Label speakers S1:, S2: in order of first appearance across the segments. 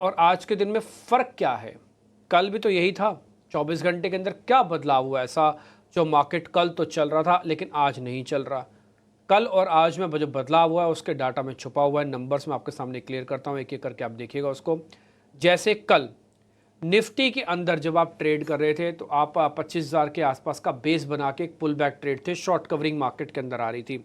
S1: और आज के दिन में फ़र्क क्या है? कल भी तो यही था। 24 घंटे के अंदर क्या बदलाव हुआ ऐसा जो मार्केट कल तो चल रहा था लेकिन आज नहीं चल रहा? कल और आज में जो बदलाव हुआ है उसके डाटा में छुपा हुआ है, नंबर्स में आपके सामने क्लियर करता हूँ, एक-एक करके आप देखिएगा उसको। जैसे कल निफ्टी के अंदर जब आप ट्रेड कर रहे थे तो आप 25,000 के आसपास का बेस बना के एक पुल बैक ट्रेड थे, शॉर्ट कवरिंग मार्केट के अंदर आ रही थी।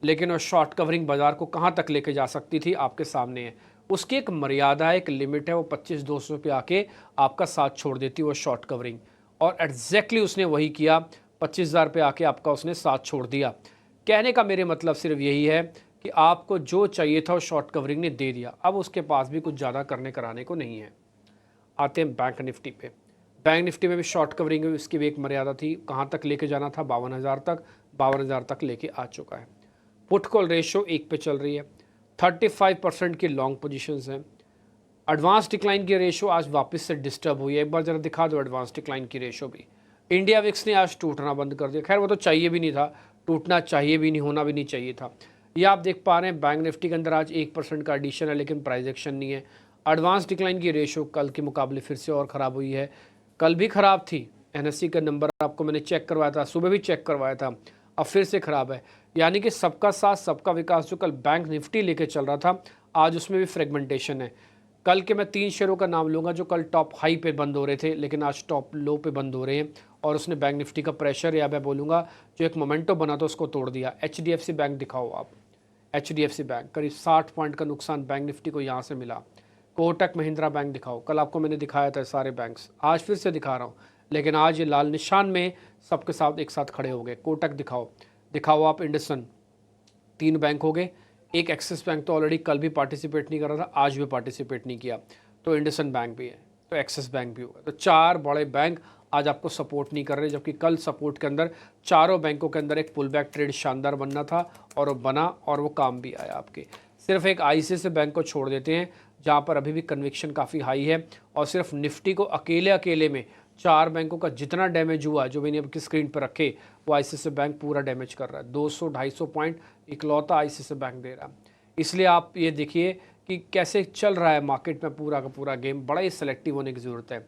S1: लेकिन वो शॉर्ट कवरिंग बाजार को कहाँ तक लेके जा सकती थी आपके सामने है। उसकी एक मर्यादा है, एक लिमिट है, वो 25-200 पे आके आपका साथ छोड़ देती है वो शॉर्ट कवरिंग। और एग्जैक्टली उसने वही किया, 25,000 पे आके आपका उसने साथ छोड़ दिया। कहने का मेरे मतलब सिर्फ यही है कि आपको जो चाहिए था वो शॉर्ट कवरिंग ने दे दिया, अब उसके पास भी कुछ ज़्यादा करने कराने को नहीं है। आते हैं बैंक निफ्टी पे। बैंक निफ्टी में भी शॉर्ट कवरिंग हुई, उसकी भी एक मर्यादा थी, कहाँ तक लेके जाना था, 52,000 तक, 52,000 तक लेके आ चुका है। पुट कॉल रेशियो 1 पे चल रही है, 35% की लॉन्ग पोजीशंस हैं। एडवांस डिक्लाइन की रेशियो आज वापस से डिस्टर्ब हुई है, एक बार जरा दिखा दो एडवांस डिक्लाइन की रेशियो भी। इंडिया विक्स ने आज टूटना बंद कर दिया, खैर वो तो चाहिए भी नहीं था, टूटना चाहिए भी नहीं, होना भी नहीं चाहिए था। ये आप देख पा रहे हैं बैंक निफ्टी के अंदर आज 1% का एडिशन है लेकिन प्राइस एक्शन नहीं है। एडवांस डिक्लाइन की रेशियो कल के मुकाबले फिर से और ख़राब हुई है, कल भी ख़राब थी। एनएससी का नंबर आपको मैंने चेक करवाया था, सुबह भी चेक करवाया था, अब फिर से ख़राब है। यानी कि सबका साथ सबका विकास जो कल बैंक निफ्टी लेके चल रहा था, आज उसमें भी फ्रेगमेंटेशन है। कल के मैं 3 शेयरों का नाम लूँगा जो कल टॉप हाई पे बंद हो रहे थे लेकिन आज टॉप लो पे बंद हो रहे हैं, और उसने बैंक निफ्टी का प्रेशर, या मैं बोलूँगा जो एक मोमेंटो बना था उसको तोड़ दिया। एचडीएफसी बैंक दिखाओ आप। एचडीएफसी बैंक करीब 60 पॉइंट का नुकसान बैंक निफ्टी को यहाँ से मिला। कोटक महिंद्रा बैंक दिखाओ, कल आपको मैंने दिखाया था सारे बैंक्स, आज फिर से दिखा रहा हूँ, लेकिन आज ये लाल निशान में सबके साथ एक साथ खड़े हो गए। कोटक दिखाओ, दिखाओ आप इंडसन, 3 बैंक हो गए। एक एक्सिस बैंक तो ऑलरेडी कल भी पार्टिसिपेट नहीं कर रहा था, आज भी पार्टिसिपेट नहीं किया, तो इंडसन बैंक भी है, तो एक्सिस बैंक भी होगा। तो 4 बड़े बैंक आज आपको सपोर्ट नहीं कर रहे, जबकि कल सपोर्ट के अंदर चारों बैंकों के अंदर एक पुल बैक ट्रेड शानदार बनना था और वो बना और वो काम भी आया आपके। सिर्फ एक आईसीआईसीआई बैंक को छोड़ देते हैं जहाँ पर अभी भी कन्विक्शन काफ़ी हाई है, और सिर्फ निफ्टी को अकेले अकेले में 4 बैंकों का जितना डैमेज हुआ जो मैंने आपकी स्क्रीन पर रखे, वो आईसीआईसीआई बैंक पूरा डैमेज कर रहा है। 200-250 पॉइंट इकलौता आईसीआईसीआई बैंक दे रहा है। इसलिए आप ये देखिए कि कैसे चल रहा है मार्केट में पूरा का पूरा गेम, बड़ा ही सेलेक्टिव होने की ज़रूरत है।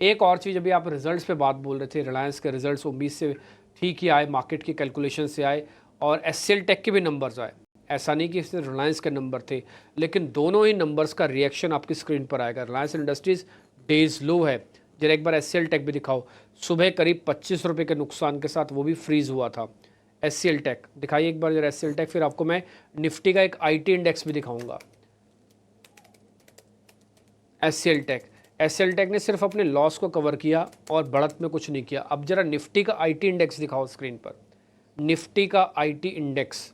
S1: एक और चीज़, अभी आप रिजल्ट्स पे बात बोल रहे थे, रिलायंस के रिजल्ट्स उम्मीद से ठीक ही आए, मार्केट की कैलकुलेशन से आए, और एचसीएल टेक के भी नंबर्स आए। ऐसा नहीं कि सिर्फ रिलायंस के नंबर थे, लेकिन दोनों ही नंबर्स का रिएक्शन आपकी स्क्रीन पर आएगा। रिलायंस इंडस्ट्रीज़ डेज लो है, जरा एक बार एचसीएल टेक भी दिखाओ। सुबह करीब 25 रुपये के नुकसान के साथ वो भी फ्रीज हुआ था। एचसीएल टेक दिखाइए एक बार जरा एचसीएल टेक, फिर आपको मैं निफ्टी का एक आईटी इंडेक्स भी दिखाऊंगा। एचसीएल टेक ने सिर्फ अपने लॉस को कवर किया और बढ़त में कुछ नहीं किया। अब जरा निफ्टी का आईटी इंडेक्स दिखाओ स्क्रीन पर। निफ्टी का आईटी इंडेक्स,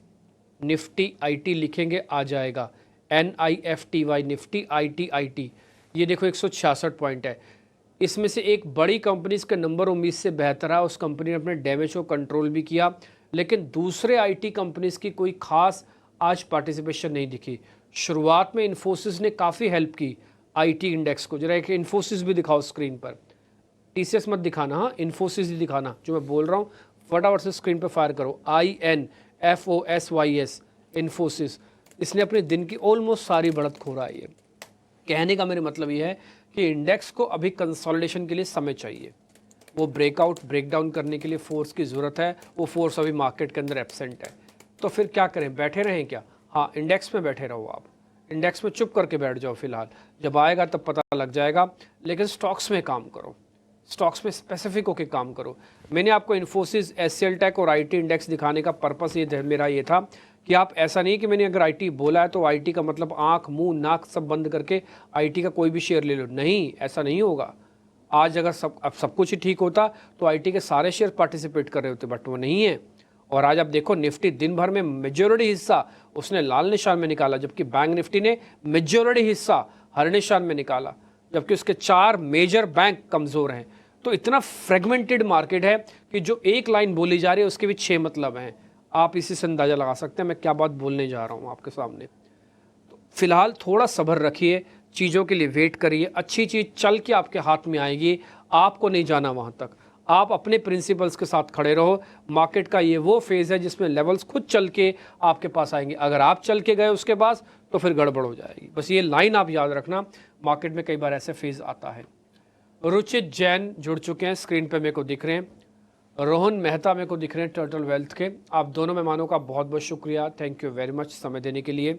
S1: निफ्टी आईटी लिखेंगे आ जाएगा, NIFTY, निफ्टी आईटी। ये देखो 166 पॉइंट है। इसमें से एक बड़ी कंपनीज का नंबर उम्मीद से बेहतर है, उस कंपनी ने अपने डैमेज को कंट्रोल भी किया, लेकिन दूसरे आईटी कंपनीज की कोई खास आज पार्टिसिपेशन नहीं दिखी। शुरुआत में इन्फोसिस ने काफ़ी हेल्प की आईटी इंडेक्स को, जरा एक इन्फोसिस भी दिखाओ स्क्रीन पर। टीसीएस मत दिखाना, हाँ इन्फोसिस ही दिखाना, जो मैं बोल रहा हूँ फटाफट से स्क्रीन पर फायर करो। INFOSYS, इन्फोसिस। इसने अपने दिन की ऑलमोस्ट सारी बढ़त खो रहा है। ये कहने का मेरे मतलब ये है कि इंडेक्स को अभी कंसोलिडेशन के लिए समय चाहिए, वो ब्रेकआउट ब्रेकडाउन करने के लिए फोर्स की ज़रूरत है, वो फोर्स अभी मार्केट के अंदर एब्सेंट है। तो फिर क्या करें, बैठे रहें क्या? हाँ, इंडेक्स में बैठे रहो आप, इंडेक्स में चुप करके बैठ जाओ फिलहाल, जब आएगा तब पता लग जाएगा। लेकिन स्टॉक्स में काम करो, स्टॉक्स में स्पेसिफिक होकर काम करो। मैंने आपको इन्फोसिस, एचसीएल टेक और आईटी इंडेक्स दिखाने का पर्पस ये मेरा ये था कि आप ऐसा नहीं कि मैंने अगर आईटी बोला है तो आईटी का मतलब आंख मुंह नाक सब बंद करके आईटी का कोई भी शेयर ले लो, नहीं, ऐसा नहीं होगा। आज अगर सब कुछ ही ठीक होता तो आईटी के सारे शेयर पार्टिसिपेट कर रहे होते, बट वो नहीं है। और आज आप देखो निफ्टी दिन भर में मेजॉरिटी हिस्सा उसने लाल निशान में निकाला, जबकि बैंक निफ्टी ने मेजॉरिटी हिस्सा हरे निशान में निकाला, जबकि उसके 4 मेजर बैंक कमज़ोर हैं। तो इतना फ्रेगमेंटेड मार्केट है कि जो एक लाइन बोली जा रही है उसके भी 6 मतलब हैं। आप इसी से अंदाज़ा लगा सकते हैं मैं क्या बात बोलने जा रहा हूँ आपके सामने। तो फिलहाल थोड़ा सब्र रखिए, चीज़ों के लिए वेट करिए, अच्छी चीज़ चल के आपके हाथ में आएगी, आपको नहीं जाना वहाँ तक। आप अपने प्रिंसिपल्स के साथ खड़े रहो। मार्केट का ये वो फेज़ है जिसमें लेवल्स खुद चल के आपके पास आएंगे, अगर आप चल के गए उसके पास तो फिर गड़बड़ हो जाएगी। बस ये लाइन आप याद रखना, मार्केट में कई बार ऐसे फेज आता है। रुचित जैन जुड़ चुके हैं, स्क्रीन पे मेरे को दिख रहे हैं। रोहन मेहता मेरे को दिख रहे हैं टर्टल वेल्थ के। आप दोनों मेहमानों का बहुत बहुत शुक्रिया, थैंक यू वेरी मच समय देने के लिए।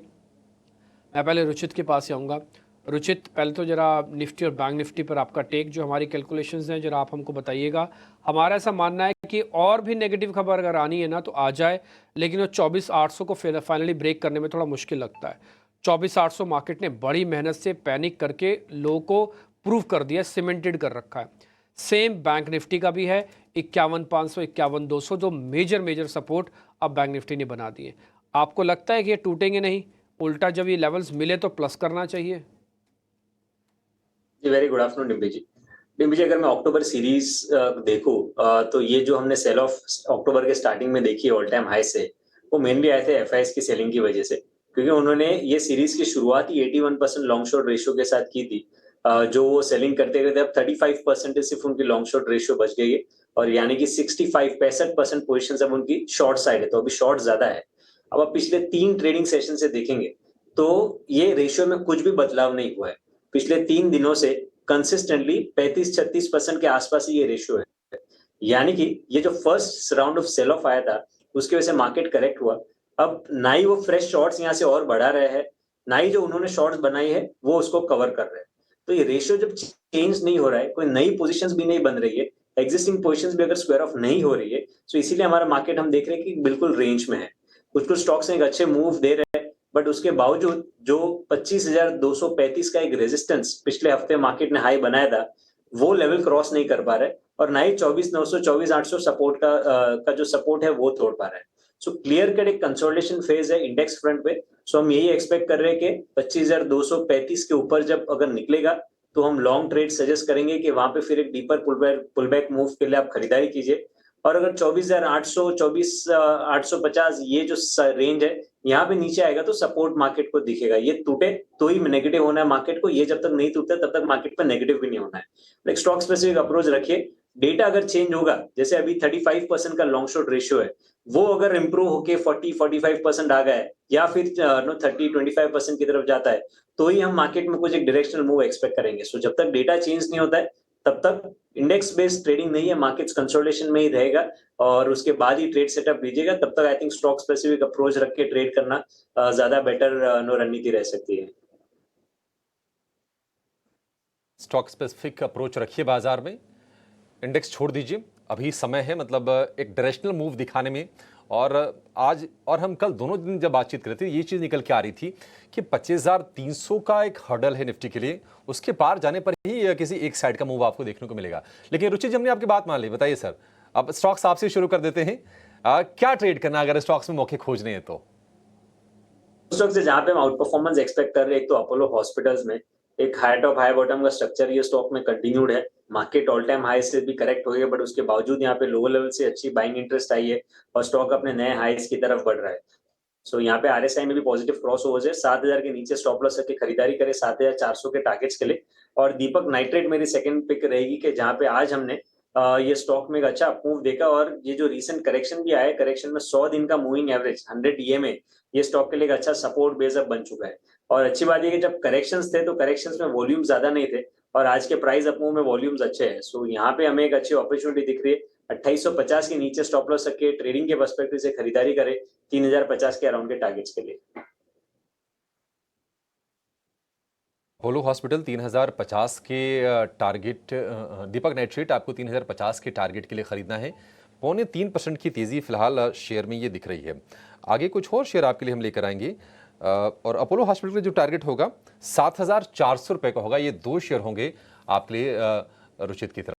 S1: मैं पहले रुचित के पास ही आऊँगा। रुचित, पहले तो जरा निफ्टी और बैंक निफ्टी पर आपका टेक, जो हमारी कैलकुलेशंस हैं जरा आप हमको बताइएगा। हमारा ऐसा मानना है कि और भी नेगेटिव खबर अगर आनी है ना तो आ जाए, लेकिन वो 24,800 को फाइनली ब्रेक करने में थोड़ा मुश्किल लगता है। 24,800 मार्केट ने बड़ी मेहनत से पैनिक करके लोगों को प्रूव कर दिया, सीमेंटेड कर रखा है। सेम बैंक निफ्टी का भी है, 51,500 51,200 जो मेजर सपोर्ट अब बैंक निफ्टी ने बना दिए। आपको लगता है कि ये टूटेंगे नहीं, उल्टा जब ये लेवल्स मिले तो प्लस करना चाहिए?
S2: जी, वेरी गुड आफ्टरनून डिम्पी जी। डिम्पी जी, अगर मैं अक्टूबर सीरीज देखूं तो ये जो हमने सेल ऑफ अक्टूबर के स्टार्टिंग में देखी ऑल टाइम हाई से, वो मेनली आए थे एफआईएस की सेलिंग की वजह से, क्योंकि उन्होंने ये सीरीज की शुरुआत ही 81% लॉन्ग शॉर्ट रेशियो के साथ की थी। जो वो सेलिंग करते गए थे, अब 35% सिर्फ उनकी लॉन्ग शॉर्ट रेशियो बच गई है, और यानी कि 65% पोजिशन अब उनकी शॉर्ट साइड है, तो अभी शॉर्ट ज्यादा है। अब आप पिछले 3 ट्रेडिंग सेशन से देखेंगे तो ये रेशियो में कुछ भी बदलाव नहीं हुआ है। पिछले 3 दिनों से कंसिस्टेंटली 35-36% के आसपास ही ये रेशियो है। यानी कि ये जो first round of sale off आया था, उसकी वजह से मार्केट करेक्ट हुआ। अब ना ही वो फ्रेश शॉर्ट्स यहाँ से और बढ़ा रहे हैं, ना ही जो उन्होंने शॉर्ट्स बनाई है वो उसको कवर कर रहे हैं। तो ये रेशियो जब चेंज नहीं हो रहा है, कोई नई पोजीशंस भी नहीं बन रही है, एग्जिस्टिंग पोजीशंस भी अगर स्क्वायर ऑफ नहीं हो रही है, तो इसीलिए हमारा मार्केट हम देख रहे हैं कि बिल्कुल रेंज में है। कुछ स्टॉक्स एक अच्छे मूव दे रहे हैं, बट उसके बावजूद जो 25,235 का एक रेजिस्टेंस पिछले हफ्ते मार्केट ने हाई बनाया था, वो लेवल क्रॉस नहीं कर पा रहे, और ना ही 24,900 24,800 सपोर्ट का जो सपोर्ट है वो तोड़ पा रहा है। सो क्लियर कट एक कंसोलिडेशन फेज है इंडेक्स फ्रंट पे। सो हम यही एक्सपेक्ट कर रहे हैं कि 25,235 के ऊपर जब अगर निकलेगा तो हम लॉन्ग ट्रेड सजेस्ट करेंगे कि वहां पे फिर एक डीपर पुलबैक मूव के लिए आप खरीदारी कीजिए। और अगर 24,800 24,850 ये जो रेंज है, यहाँ पे नीचे आएगा तो सपोर्ट मार्केट को दिखेगा। ये टूटे तो ही नेगेटिव होना है मार्केट को, ये जब तक नहीं टूटता तब तक मार्केट पे नेगेटिव भी नहीं होना है। लाइक स्टॉक स्पेसिफिक अप्रोच रखिए। डेटा अगर चेंज होगा, जैसे अभी 35% का लॉन्ग शॉर्ट रेशियो है, वो अगर इंप्रूव होके 40-45% आ गया है, या फिर 30-25% की तरफ जाता है, तो ही हम मार्केट में कुछ एक डायरेक्शनल मूव एक्सपेक्ट करेंगे। सो जब तक डेटा चेंज नहीं होता है तब तक इंडेक्स बेस्ड ट्रेडिंग नहीं है, मार्केट्स कंसोलिडेशन में ही रहेगा, और उसके बाद ही ट्रेड सेटअप लीजिएगा। तब तक I think stock specific approach रख के ट्रेड करना ज्यादा बेटर रणनीति रह सकती है।
S3: स्टॉक स्पेसिफिक अप्रोच रखिए बाजार में, इंडेक्स छोड़ दीजिए, अभी समय है मतलब एक डायरेक्शनल मूव दिखाने में। और आज और हम कल दोनों दिन जब बातचीत कर रहे थे, ये चीज़ निकल के आ रही थी कि 25,300 का एक हर्डल है निफ्टी के लिए, उसके पार जाने पर ही किसी एक साइड का मूव आपको देखने को मिलेगा। लेकिन रुचि जी, हमने आपकी बात मान ली, बताइए सर, अब स्टॉक्स आपसे शुरू कर देते हैं। क्या ट्रेड करना अगर स्टॉक्स में मौके खोजने हैं तो?
S2: स्टॉक से जहां पे हम आउट परफॉर्मेंस एक्सपेक्ट कर रहे हैं, एक तो अपोलो हॉस्पिटल्स में एक हाई टॉप हाई बॉटम का स्ट्रक्चर ये स्टॉक में कंटिन्यूड है। मार्केट ऑल टाइम हाई से भी करेक्ट हो गया, बट उसके बावजूद यहाँ पे लोअर लेवल से अच्छी बाइंग इंटरेस्ट आई है, और स्टॉक अपने नए हाईस की तरफ बढ़ रहा है। सो यहाँ पे आरएसआई में भी पॉजिटिव क्रॉस ओवर्स है। 7,000 के नीचे स्टॉप लॉस करके खरीदारी करें 7,400 के टारगेट्स के लिए। और दीपक नाइट्रेट मेरी सेकंड पिक रहेगी, कि जहाँ पे आज हमने ये स्टॉक में एक अच्छा मूव देखा, और ये जो रीसेंट करेक्शन भी आया है, करेक्शन में 100 दिन का मूविंग एवरेज 100 ईएमए ये स्टॉक के लिए एक अच्छा सपोर्ट बेस अब बन चुका है। और अच्छी बात ये कि जब करेक्शंस थे तो करेक्शंस में वॉल्यूम ज्यादा नहीं थे, और आज के प्राइस अप मूव में वॉल्यूम्स अच्छे हैं। सो यहाँ पे हमें एक अच्छी अपॉर्चुनिटी दिख रही है। 2850 के नीचे स्टॉप लॉस रख के ट्रेडिंग के पर्सपेक्टिव से खरीदारी करें 3050 के अराउंड के टारगेट्स के लिए।
S3: अपोलो हॉस्पिटल 3050 के टारगेट, दीपक नाइट्रेट आपको 3050 के टारगेट के लिए खरीदना है। 2.25% की तेज़ी फिलहाल शेयर में ये दिख रही है। आगे कुछ और शेयर आपके लिए हम लेकर आएंगे, और अपोलो हॉस्पिटल का जो टारगेट होगा 7,400 रुपये का होगा। ये 2 शेयर होंगे आपके लिए रुचित की तरफ।